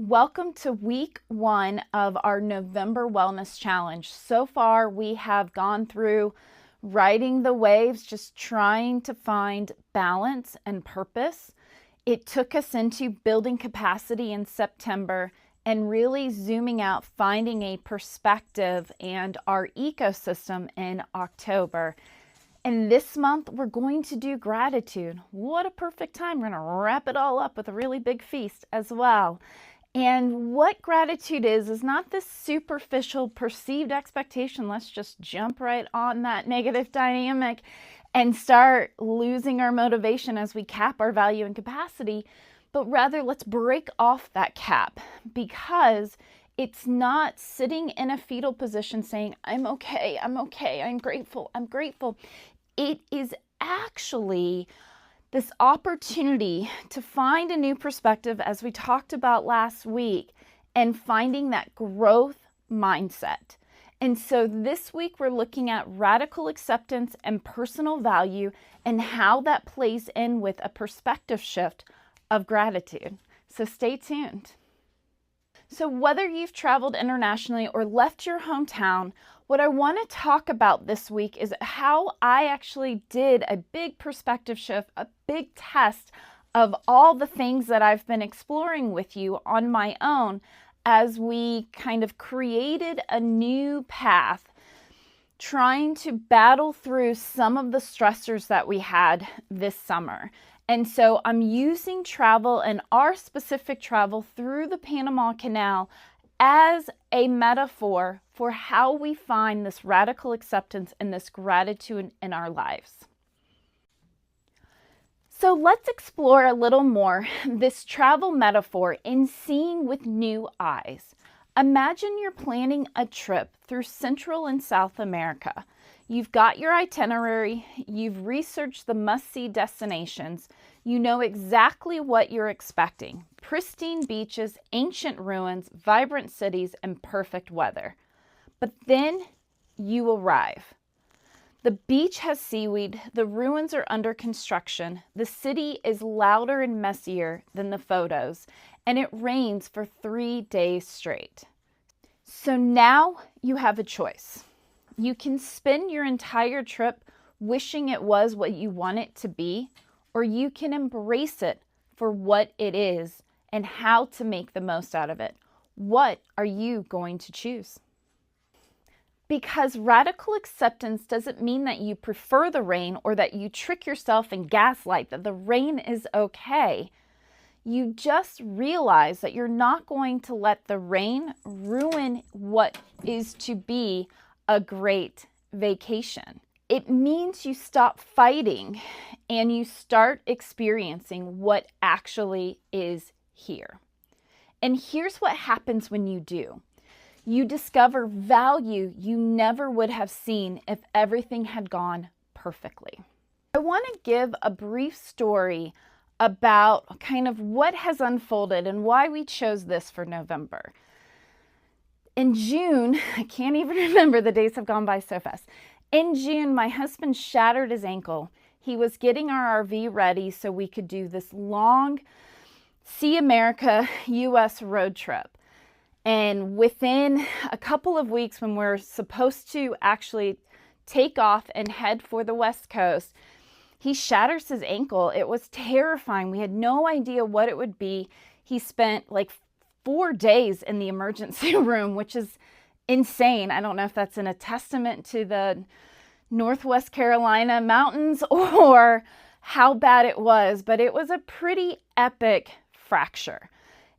Welcome to week 1 of our November Wellness Challenge. So far, we have gone through riding the waves, just trying to find balance and purpose. It took us into building capacity in September and really zooming out, finding a perspective and our ecosystem in October. And this month, we're going to do gratitude. What a perfect time. We're going to wrap it all up with a really big feast as well. And what gratitude is not this superficial perceived expectation. Let's just jump right on that negative dynamic and start losing our motivation as we cap our value and capacity. But rather, let's break off that cap, because it's not sitting in a fetal position saying, I'm okay, I'm grateful, I'm grateful. It is actually this opportunity to find a new perspective, as we talked about last week, and finding that growth mindset. And so this week we're looking at radical acceptance and personal value and how that plays in with a perspective shift of gratitude. So stay tuned. So whether you've traveled internationally or left your hometown, what I want to talk about this week is how I actually did a big perspective shift, a big test of all the things that I've been exploring with you on my own as we kind of created a new path, trying to battle through some of the stressors that we had this summer. And so I'm using travel and our specific travel through the Panama Canal as a metaphor for how we find this radical acceptance and this gratitude in our lives. So let's explore a little more this travel metaphor in seeing with new eyes. Imagine you're planning a trip through Central and South America. You've got your itinerary, you've researched the must-see destinations, you know exactly what you're expecting: pristine beaches, ancient ruins, vibrant cities, and perfect weather. But then you arrive. The beach has seaweed, the ruins are under construction, the city is louder and messier than the photos, and it rains for 3 days straight. So now you have a choice. You can spend your entire trip wishing it was what you want it to be, or you can embrace it for what it is and how to make the most out of it. What are you going to choose? Because radical acceptance doesn't mean that you prefer the rain or that you trick yourself and gaslight that the rain is okay. You just realize that you're not going to let the rain ruin what is to be a great vacation. It means you stop fighting and you start experiencing what actually is here. And here's what happens when you do. You discover value you never would have seen if everything had gone perfectly. I want to give a brief story about kind of what has unfolded and why we chose this for November. In June, I can't even remember, the days have gone by so fast. In June, my husband shattered his ankle. He was getting our RV ready so we could do this long See America US road trip. And within a couple of weeks, when we're supposed to actually take off and head for the West Coast, he shatters his ankle. It was terrifying. We had no idea what it would be. He spent like 4 days in the emergency room, which is insane. I don't know if that's a testament to the Northwest Carolina mountains or how bad it was, but it was a pretty epic fracture.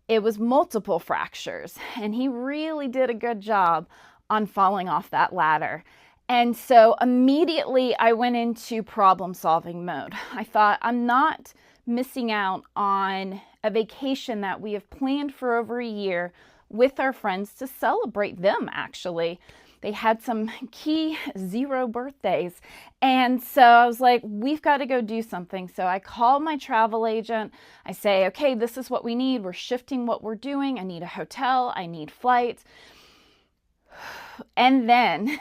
It was multiple fractures, and he really did a good job on falling off that ladder. And so immediately I went into problem-solving mode. I thought, I'm not missing out on a vacation that we have planned for over a year with our friends to celebrate them, actually. They had some key 0 birthdays. And so I was like, we've got to go do something. So I called my travel agent. I say, okay, this is what we need. We're shifting what we're doing. I need a hotel. I need flights. And then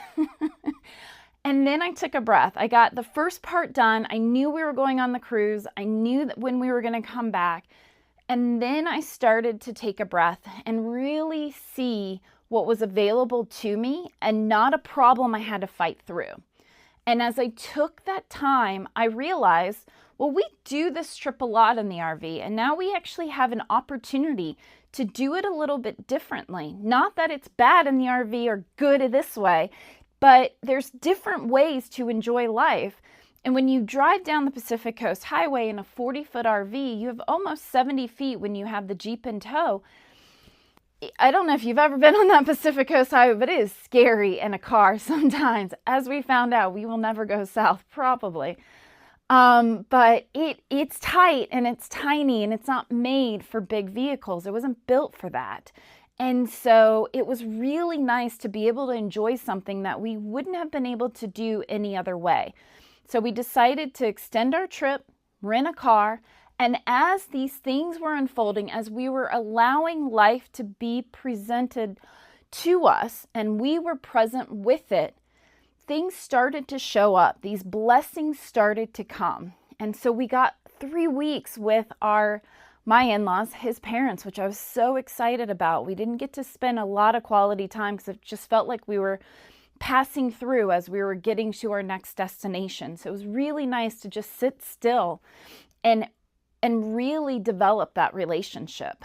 I took a breath. I got the first part done. I knew we were going on the cruise. I knew that when we were going to come back. And then I started to take a breath and really see what was available to me and not a problem I had to fight through. And as I took that time, I realized, well, we do this trip a lot in the RV, and now we actually have an opportunity to do it a little bit differently. Not that it's bad in the RV or good this way, but there's different ways to enjoy life. And when you drive down the Pacific Coast Highway in a 40-foot RV, you have almost 70 feet when you have the Jeep in tow. I don't know if you've ever been on that Pacific Coast Highway, but it is scary in a car sometimes. As we found out, we will never go south, probably. But it's tight and it's tiny and it's not made for big vehicles. It wasn't built for that. And so it was really nice to be able to enjoy something that we wouldn't have been able to do any other way. So we decided to extend our trip, rent a car, and as these things were unfolding, as we were allowing life to be presented to us and we were present with it, things started to show up. These blessings started to come. And so we got 3 weeks with my in-laws, his parents, which I was so excited about. We didn't get to spend a lot of quality time because it just felt like we were passing through as we were getting to our next destination. So it was really nice to just sit still and really develop that relationship.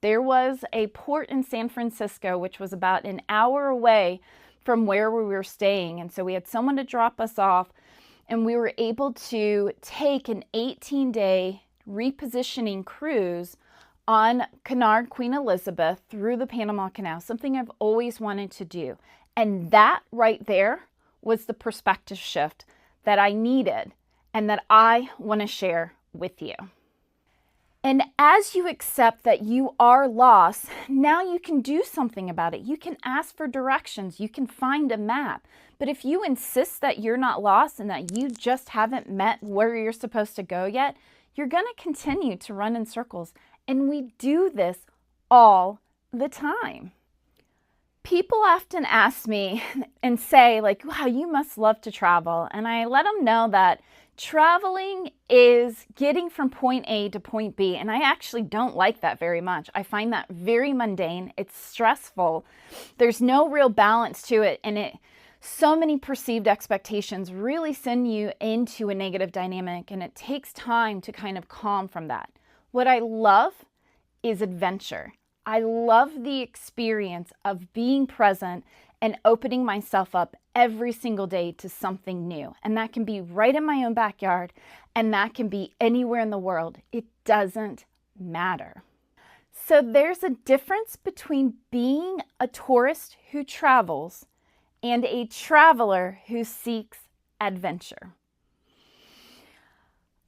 There was a port in San Francisco, which was about an hour away from where we were staying. And so we had someone to drop us off, and we were able to take an 18-day repositioning cruise on Canard Queen Elizabeth through the Panama Canal, something I've always wanted to do. And that right there was the perspective shift that I needed and that I want to share with you. And as you accept that you are lost, now you can do something about it. You can ask for directions. You can find a map. But if you insist that you're not lost and that you just haven't met where you're supposed to go yet, you're going to continue to run in circles. And we do this all the time. People often ask me and say, like, wow, you must love to travel. And I let them know that traveling is getting from point A to point B. And I actually don't like that very much. I find that very mundane. It's stressful. There's no real balance to it. And so many perceived expectations really send you into a negative dynamic. And it takes time to kind of calm from that. What I love is adventure. I love the experience of being present and opening myself up every single day to something new. And that can be right in my own backyard, and that can be anywhere in the world. It doesn't matter. So there's a difference between being a tourist who travels and a traveler who seeks adventure.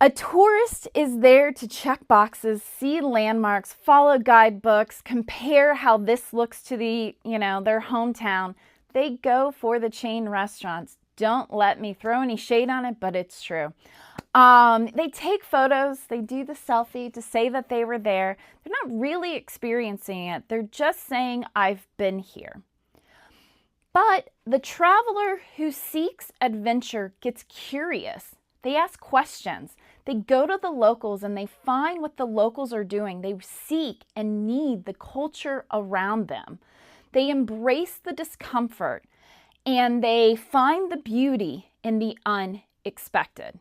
A tourist is there to check boxes, see landmarks, follow guidebooks, compare how this looks to their hometown. They go for the chain restaurants. Don't let me throw any shade on it, but it's true. They take photos, they do the selfie to say that they were there. They're not really experiencing it. They're just saying, I've been here. But the traveler who seeks adventure gets curious. They ask questions. They go to the locals and they find what the locals are doing. They seek and need the culture around them. They embrace the discomfort and they find the beauty in the unexpected.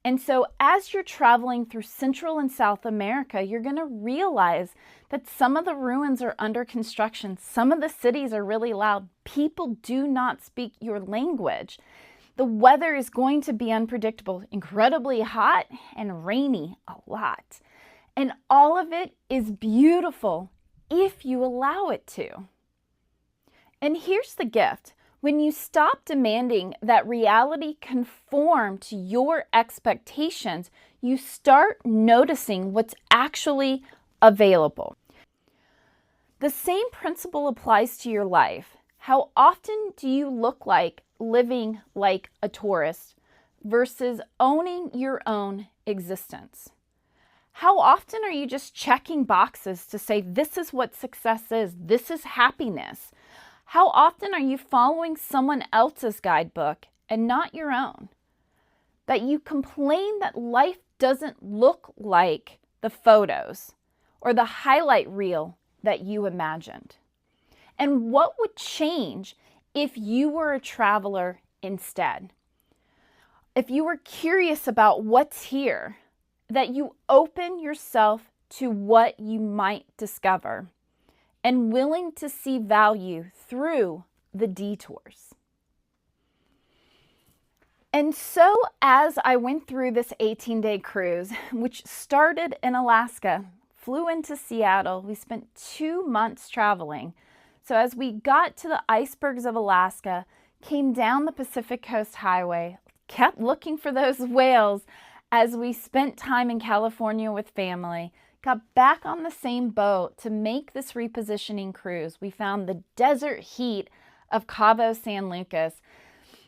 And so as you're traveling through Central and South America, you're going to realize that some of the ruins are under construction. Some of the cities are really loud. People do not speak your language. The weather is going to be unpredictable, incredibly hot and rainy a lot. And all of it is beautiful if you allow it to. And here's the gift. When you stop demanding that reality conform to your expectations, you start noticing what's actually available. The same principle applies to your life. How often do you look like living like a tourist versus owning your own existence? How often are you just checking boxes to say, this is what success is, this is happiness? How often are you following someone else's guidebook and not your own? That you complain that life doesn't look like the photos or the highlight reel that you imagined? And what would change if you were a traveler instead? If you were curious about what's here, that you open yourself to what you might discover and willing to see value through the detours. And so as I went through this 18-day cruise, which started in Alaska, flew into Seattle, we spent 2 months traveling. So as we got to the icebergs of Alaska, came down the Pacific Coast Highway, kept looking for those whales as we spent time in California with family, got back on the same boat to make this repositioning cruise. We found the desert heat of Cabo San Lucas.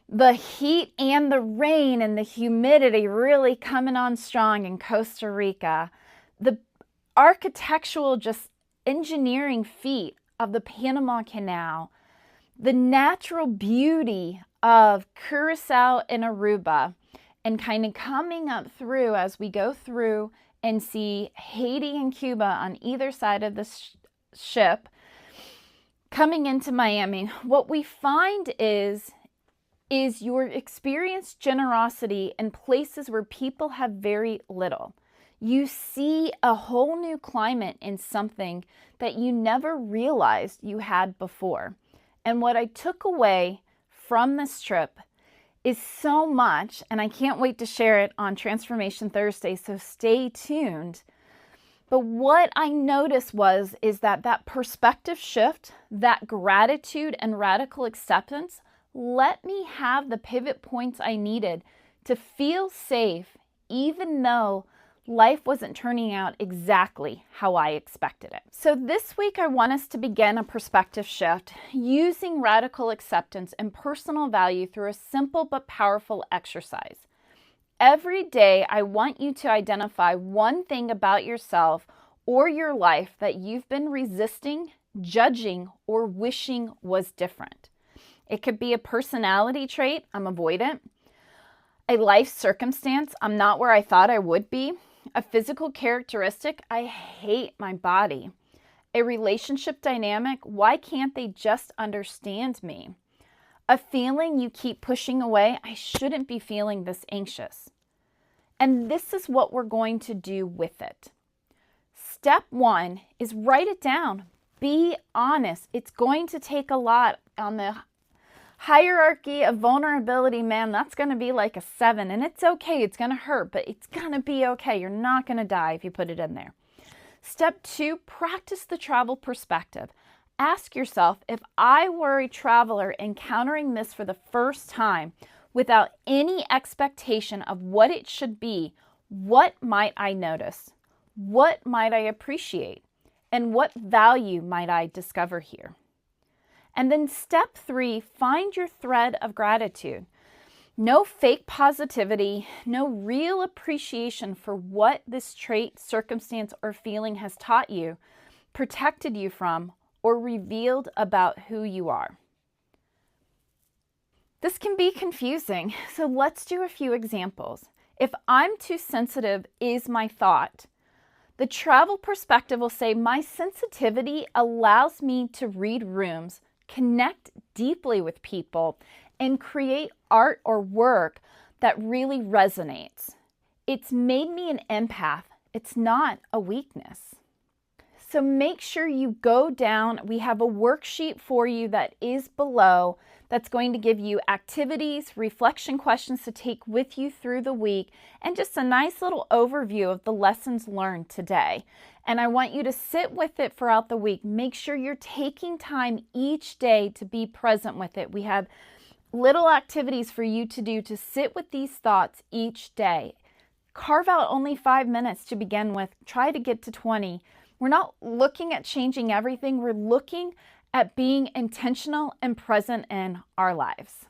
The heat and the rain and the humidity really coming on strong in Costa Rica. The architectural, just engineering feat of the Panama Canal. The natural beauty of Curacao and Aruba, and kind of coming up through as we go through and see Haiti and Cuba on either side of the ship, coming into Miami. What we find is your experience generosity in places where people have very little. You see a whole new climate in something that you never realized you had before. And what I took away from this trip is so much, and I can't wait to share it on Transformation Thursday, so stay tuned. But what I noticed is that perspective shift, that gratitude and radical acceptance let me have the pivot points I needed to feel safe, even though life wasn't turning out exactly how I expected it. So this week, I want us to begin a perspective shift using radical acceptance and personal value through a simple but powerful exercise. Every day, I want you to identify one thing about yourself or your life that you've been resisting, judging, or wishing was different. It could be a personality trait, I'm avoidant, a life circumstance, I'm not where I thought I would be, a physical characteristic, I hate my body, a relationship dynamic, why can't they just understand me, a feeling you keep pushing away, I shouldn't be feeling this anxious. And this is what we're going to do with it. Step 1 is write it down. Be honest. It's going to take a lot on the hierarchy of vulnerability, man. That's going to be like a 7, and it's okay. It's going to hurt, but it's going to be okay. You're not going to die if you put it in there. Step 2, practice the travel perspective. Ask yourself, if I were a traveler encountering this for the first time without any expectation of what it should be, what might I notice? What might I appreciate? And what value might I discover here? And then step 3, find your thread of gratitude. No fake positivity, no real appreciation for what this trait, circumstance, or feeling has taught you, protected you from, or revealed about who you are. This can be confusing, so let's do a few examples. If I'm too sensitive is my thought, the travel perspective will say my sensitivity allows me to read rooms, connect deeply with people, and create art or work that really resonates. It's made me an empath. It's not a weakness. So make sure you go down. We have a worksheet for you that is below that's going to give you activities, reflection questions to take with you through the week, and just a nice little overview of the lessons learned today. And I want you to sit with it throughout the week. Make sure you're taking time each day to be present with it. We have little activities for you to do to sit with these thoughts each day. Carve out only 5 minutes to begin with. Try to get to 20. We're not looking at changing everything. We're looking at being intentional and present in our lives.